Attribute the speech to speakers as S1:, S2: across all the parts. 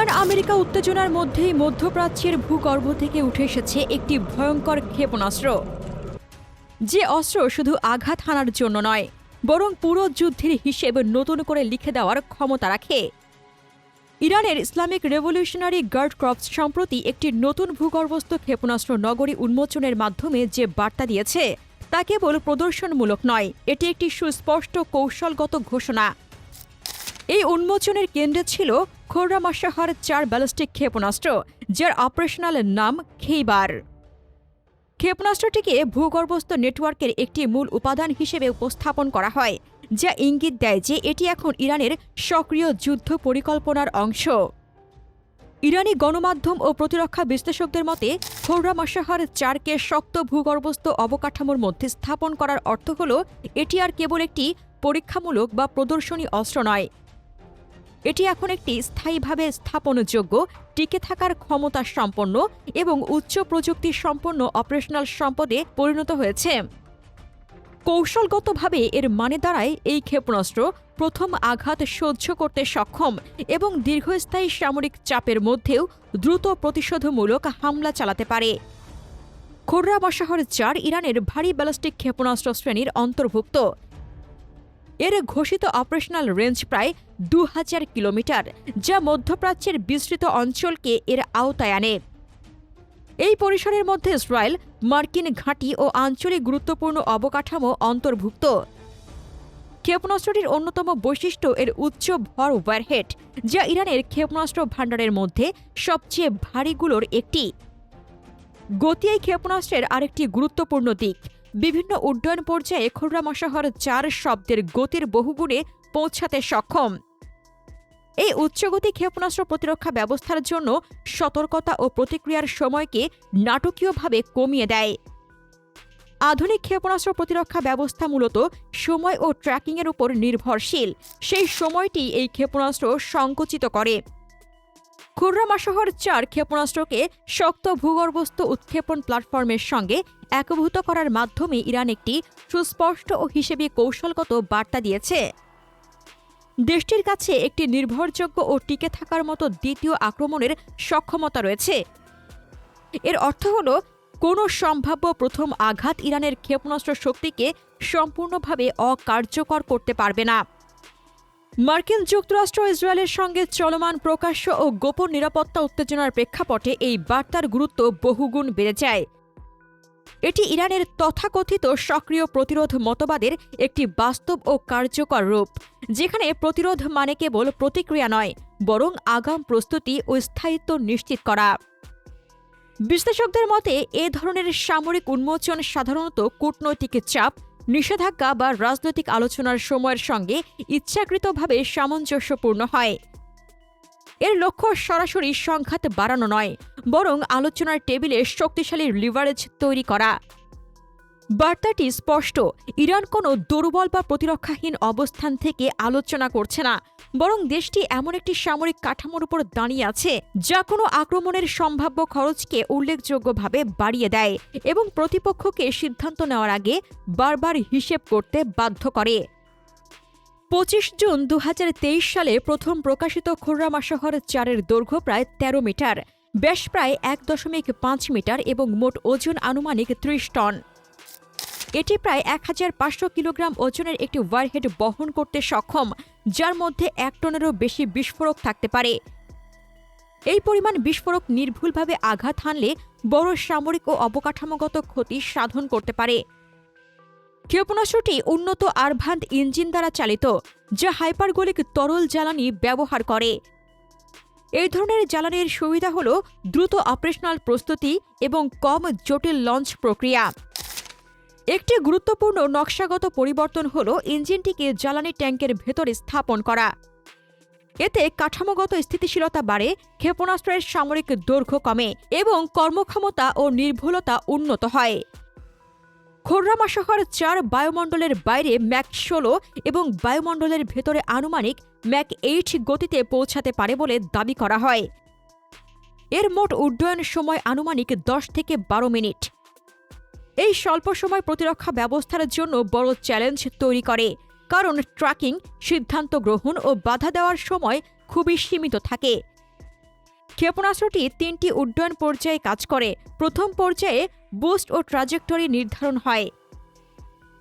S1: Iran America উত্তেজনার মধ্যেই মধ্যপ্রাচ্যের ভূগর্ভ থেকে উঠে এসেছে একটি ভয়ঙ্কর ক্ষেপণাস্ত্র, যে অস্ত্র শুধু আঘাত হানার জন্য নয়, বরং পুরো যুদ্ধের হিসেব নতুন করে লিখে দেওয়ার ক্ষমতা রাখে। ইরানের ইসলামিক রেভলিউশনারি গার্ড কর্পস সম্প্রতি একটি নতুন ভূগর্ভস্থ ক্ষেপণাস্ত্র নগরী উন্মোচনের মাধ্যমে যে বার্তা দিয়েছে তা কেবল প্রদর্শনমূলক নয়, এটি একটি সুস্পষ্ট কৌশলগত ঘোষণা। এই উন্মোচনের কেন্দ্রে ছিল খোর্রামাশাহার ৪ ব্যালিস্টিক ক্ষেপণাস্ত্র, যার অপারেশনাল নাম খেইবার। ক্ষেপণাস্ত্রটিকে ভূগর্ভস্থ নেটওয়ার্কের একটি মূল উপাদান হিসেবে উপস্থাপন করা হয়, যা ইঙ্গিত দেয় যে এটি এখন ইরানের সক্রিয় যুদ্ধ পরিকল্পনার অংশ। ইরানি গণমাধ্যম ও প্রতিরক্ষা বিশ্লেষকদের মতে খোর্রামাশাহার ৪কে শক্ত ভূগর্ভস্থ অবকাঠামোর মধ্যে স্থাপন করার অর্থ হল এটি আর কেবল একটি পরীক্ষামূলক বা প্রদর্শনী অস্ত্র নয়, এটি এখন একটি স্থায়ীভাবে স্থাপনযোগ্য, টিকে থাকার ক্ষমতা সম্পন্ন এবং উচ্চ প্রযুক্তি সম্পন্ন অপারেশনাল সম্পদে পরিণত হয়েছে। কৌশলগতভাবে এর মানে দাঁড়ায় এই ক্ষেপণাস্ত্র প্রথম আঘাত সহ্য করতে সক্ষম এবং দীর্ঘস্থায়ী সামরিক চাপের মধ্যেও দ্রুত প্রতিশোধমূলক হামলা চালাতে পারে। খোর্রামাশাহার ৪ ইরানের ভারী ব্যালিস্টিক ক্ষেপণাস্ত্র শ্রেণীর অন্তর্ভুক্ত। এর ঘোষিত অপারেশনাল রেঞ্জ প্রায় ২০০০ কিলোমিটার, যা মধ্যপ্রাচ্যের বিস্তৃত অঞ্চলকে এর আওতায় আনে। এই পরিসরের মধ্যে ইসরায়েল, মার্কিন ঘাঁটি ও আঞ্চলিক গুরুত্বপূর্ণ অবকাঠামো অন্তর্ভুক্ত। ক্ষেপণাস্ত্রটির অন্যতম বৈশিষ্ট্য এর উচ্চ ভর ওয়ারহেড, যা ইরানের ক্ষেপণাস্ত্র ভাণ্ডারের মধ্যে সবচেয়ে ভারীগুলোর একটি। গতি এই ক্ষেপণাস্ত্রের আরেকটি গুরুত্বপূর্ণ দিক। বিভিন্ন উড্ডয়ন পর্যায়ে খোর্রামাশাহার ৪ শব্দের গতির বহুগুণে পৌঁছাতে সক্ষম। এই উচ্চগতি ক্ষেপণাস্ত্র প্রতিরক্ষা ব্যবস্থার জন্য সতর্কতা ও প্রতিক্রিয়ার সময়কে নাটকীয়ভাবে কমিয়ে দেয়। আধুনিক ক্ষেপণাস্ত্র প্রতিরক্ষা ব্যবস্থা মূলত সময় ও ট্র্যাকিংয়ের উপর নির্ভরশীল, সেই সময়টি এই ক্ষেপণাস্ত্র সংকুচিত করে। খোর্রামাশাহার ৪ ক্ষেপণাস্ত্রকে শক্ত ভূগর্ভস্থ উৎক্ষেপণ প্ল্যাটফর্মের সঙ্গে একীভূত করার মাধ্যমে ইরান একটি সুস্পষ্ট ও হিসেবে কৌশলগত বার্তা দিয়েছে। দেশটির কাছে একটি নির্ভরযোগ্য ও টিকে থাকার মতো দ্বিতীয় আক্রমণের সক্ষমতা রয়েছে। এর অর্থ হল, কোনো সম্ভাব্য প্রথম আঘাত ইরানের ক্ষেপণাস্ত্র শক্তিকে সম্পূর্ণভাবে অকার্যকর করতে পারবে না। মার্কিন যুক্তরাষ্ট্র ইসরায়েলের সঙ্গে চলমান প্রকাশ্য ও গোপন নিরাপত্তা উত্তেজনার প্রেক্ষাপটে এই বার্তার গুরুত্ব বহুগুণ বেড়ে যায়। এটি ইরানের তথাকথিত সক্রিয় প্রতিরোধ মতবাদের একটি বাস্তব ও কার্যকর রূপ, যেখানে প্রতিরোধ মানে কেবল প্রতিক্রিয়া নয়, বরং আগাম প্রস্তুতি ও স্থায়িত্ব নিশ্চিত করা। বিশ্লেষকদের মতে এ ধরনের সামরিক উন্মোচন সাধারণত কূটনৈতিক চাপ, নিষেধাজ্ঞা বা রাজনৈতিক আলোচনার সময়ের সঙ্গে ইচ্ছাকৃতভাবে সামঞ্জস্যপূর্ণ হয়। এর লক্ষ্য সরাসরি সংঘাত বাড়ানো নয়, বরং আলোচনার টেবিলে শক্তিশালী লিভারেজ তৈরি করা। বার্তাটি স্পষ্ট, ইরান কোনো দুর্বল বা প্রতিরক্ষাহীন অবস্থান থেকে আলোচনা করছে না, বরং দেশটি এমন একটি সামরিক কাঠামোর উপর দাঁড়িয়ে আছে যা কোনো আক্রমণের সম্ভাব্য খরচকে উল্লেখযোগ্যভাবে বাড়িয়ে দেয় এবং প্রতিপক্ষকে সিদ্ধান্ত নেওয়ার আগে বারবার হিসেব করতে বাধ্য করে। ২৫ জুন ২০২৩ সালে প্রথম প্রকাশিত খোর্রামাশাহার ৪-এর দৈর্ঘ্য প্রায় ১৩ মিটার, ব্যাস প্রায় ১.৫ মিটার এবং মোট ওজন আনুমানিক ৩০ টন। এটি প্রায় ১৫০০ কিলোগ্রাম ওজনের একটি ওয়ারহেড বহন করতে সক্ষম, যার মধ্যে ১ টনেরও বেশি বিস্ফোরক থাকতে পারে। এই পরিমাণ বিস্ফোরক নির্ভুলভাবে আঘাত হানলে বড় সামরিক ও অবকাঠামোগত ক্ষতি সাধন করতে পারে। ক্ষেপণাস্ত্রটি উন্নত আরভান্দ ইঞ্জিন দ্বারা চালিত, যা হাইপারগোলিক তরল জ্বালানি ব্যবহার করে। এই ধরনের জ্বালানির সুবিধা হল দ্রুত অপারেশনাল প্রস্তুতি এবং কম জটিল লঞ্চ প্রক্রিয়া। একটি গুরুত্বপূর্ণ নকশাগত পরিবর্তন হল ইঞ্জিনটিকে জ্বালানি ট্যাঙ্কের ভেতরে স্থাপন করা। এতে কাঠামোগত স্থিতিশীলতা বাড়ে, ক্ষেপণাস্ত্রের সামরিক দৈর্ঘ্য কমে এবং কর্মক্ষমতা ও নির্ভুলতা উন্নত হয়। খোর্রামাশাহার ৪ বায়ুমণ্ডলের বাইরে ম্যাক ১৬ এবং বায়ুমণ্ডলের ভেতরে আনুমানিক ম্যাক ৮ গতিতে পৌঁছাতে পারে বলে দাবি করা হয়। এর মোট উড্ডয়ন সময় আনুমানিক ১০ থেকে ১২ মিনিট। এই স্বল্প সময় প্রতিরক্ষা ব্যবস্থার জন্য বড় চ্যালেঞ্জ তৈরি করে, কারণ ট্র্যাকিং, সিদ্ধান্ত গ্রহণ ও বাধা দেওয়ার সময় খুবই সীমিত থাকে। ক্ষেপণাস্ত্রটি 3টি উড্ডয়ন পর্যায়ে কাজ করে। প্রথম পর্যায়ে বুস্ট ও ট্রাজেক্টরি নির্ধারণ হয়।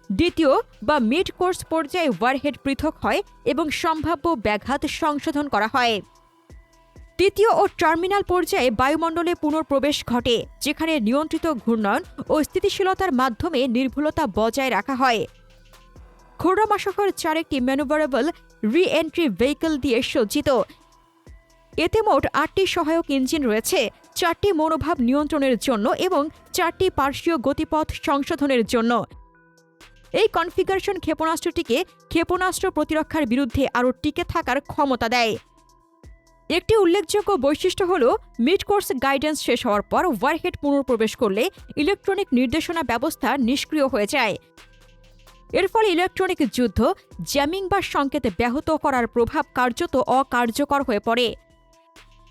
S1: দ্বিতীয় বা মিড কোর্স পর্যায়ে ওয়ারহেড পৃথক হয় এবং সম্ভাব্য ব্যাঘাত সংশোধন করা হয়। তৃতীয় ও টার্মিনাল পর্যায়ে বায়ুমণ্ডলে পুনঃপ্রবেশ ঘটে, যেখানে নিয়ন্ত্রিত ঘূর্ণয়ন ও স্থিতিশীলতার মাধ্যমে নির্ভুলতা বজায় রাখা হয়। খোররাম-আশাহর 4 একটি ম্যানুভারেবল রি-এন্ট্রি ভেহিকল দিয়ে সজ্জিত। এতে মোট 8টি সহায়ক ইঞ্জিন রয়েছে, 4টি মনোভাব নিয়ন্ত্রণের জন্য এবং 4টি পার্শ্বীয় গতিপথ সংশোধনের জন্য। এই কনফিগারেশন ক্ষেপণাস্ত্রটিকে ক্ষেপণাস্ত্র প্রতিরক্ষার বিরুদ্ধে আরও টিকে থাকার ক্ষমতা দেয়। একটি উল্লেখযোগ্য বৈশিষ্ট্য হল মিড কোর্স গাইডেন্স শেষ হওয়ার পর ওয়ারহেড পুনঃপ্রবেশ করলে ইলেকট্রনিক নির্দেশনা ব্যবস্থা নিষ্ক্রিয় হয়ে যায়। এর ফলে ইলেকট্রনিক যুদ্ধ, জ্যামিং বা সংকেত ব্যাহত করার প্রভাব কার্যত অকার্যকর হয়ে পড়ে।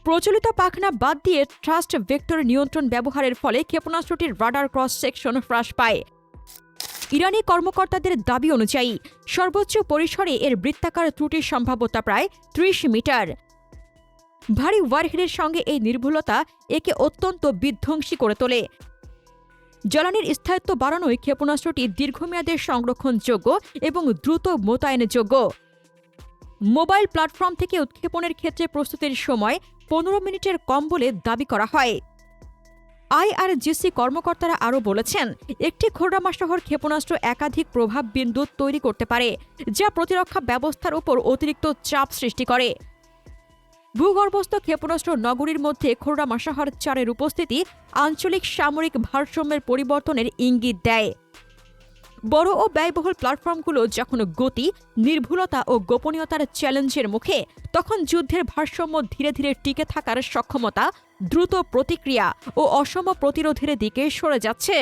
S1: প্রচলিত পাখনা বাদ দিয়ে থ্রাস্ট ভেক্টর নিয়ন্ত্রণ ব্যবহারের ফলে ক্ষেপণাস্ত্রটির রাডার ক্রস সেকশন হ্রাস পায়। ইরানি কর্মকর্তাদের দাবি অনুযায়ী সর্বোচ্চ পরিসরে এর বৃত্তাকার ত্রুটির সম্ভাব্যতা প্রায় 30 মিটার। ভারী ওয়ারহেডের সঙ্গে এই নির্ভুলতা একে অত্যন্ত বিধ্বংসী করে তোলে। জ্বালানির স্থায়িত্ব বাড়ানোয় ক্ষেপণাস্ত্রটি দীর্ঘমেয়াদে সংরক্ষণযোগ্য এবং দ্রুত মোতায়েনযোগ্য। মোবাইল প্ল্যাটফর্ম থেকে উৎক্ষেপণের ক্ষেত্রে প্রস্তুতির সময় 15 মিনিটের কম বলে দাবি করা হয়। IRGC কর্মকর্তারা আরও বলেছেন, একটি খোররাম-আশাহর ক্ষেপণাস্ত্র একাধিক প্রভাব বিন্দু তৈরি করতে পারে, যা প্রতিরক্ষা ব্যবস্থার উপর অতিরিক্ত চাপ সৃষ্টি করে। ভূগর্ভস্থ ক্ষেপণাস্ত্র নগরীর মধ্যে খোররাম-আশাহর 4-এর উপস্থিতি আঞ্চলিক সামরিক ভারসাম্যের পরিবর্তনের ইঙ্গিত দেয়। বড় ও ব্যয়বহুল প্ল্যাটফর্মগুলো যখন গতি, নির্ভুলতা ও গোপনীয়তার চ্যালেঞ্জের মুখে, তখন যুদ্ধের ভারসাম্য ধীরে ধীরে টিকে থাকার সক্ষমতা, দ্রুত প্রতিক্রিয়া ও অসম প্রতিরোধের দিকে সরে যাচ্ছে।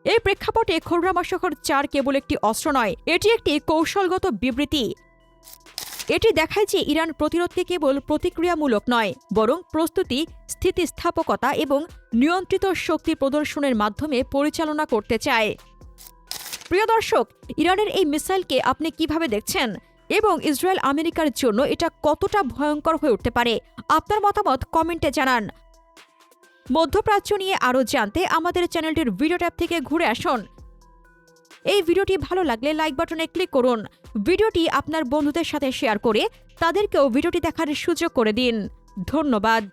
S1: এই প্রেক্ষাপটে খোররাম-আশাহর 4 কেবল একটি অস্ত্র নয়, এটি একটি কৌশলগত বিবৃতি। এটি দেখায় যে ইরান প্রতিরোধকে কেবল প্রতিক্রিয়ামূলক নয়, বরং প্রস্তুতি, স্থিতিস্থাপকতা এবং নিয়ন্ত্রিত শক্তি প্রদর্শনের মাধ্যমে পরিচালনা করতে চায়। প্রিয় দর্শক, ইরানের এই মিসাইলকে আপনি কিভাবে দেখছেন এবং ইসরায়েল আমেরিকার জন্য এটা কতটা ভয়ঙ্কর হয়ে উঠতে পারে? আপনার মতামত কমেন্টে জানান। মধ্যপ্রাচ্য নিয়ে আরও জানতে আমাদের চ্যানেলটির ভিডিও ট্যাব থেকে ঘুরে আসুন। এই ভিডিওটি ভালো লাগলে লাইক বাটনে ক্লিক করুন। ভিডিওটি আপনার বন্ধুদের সাথে শেয়ার করে তাদেরকেও ভিডিওটি দেখার সুযোগ করে দিন। ধন্যবাদ।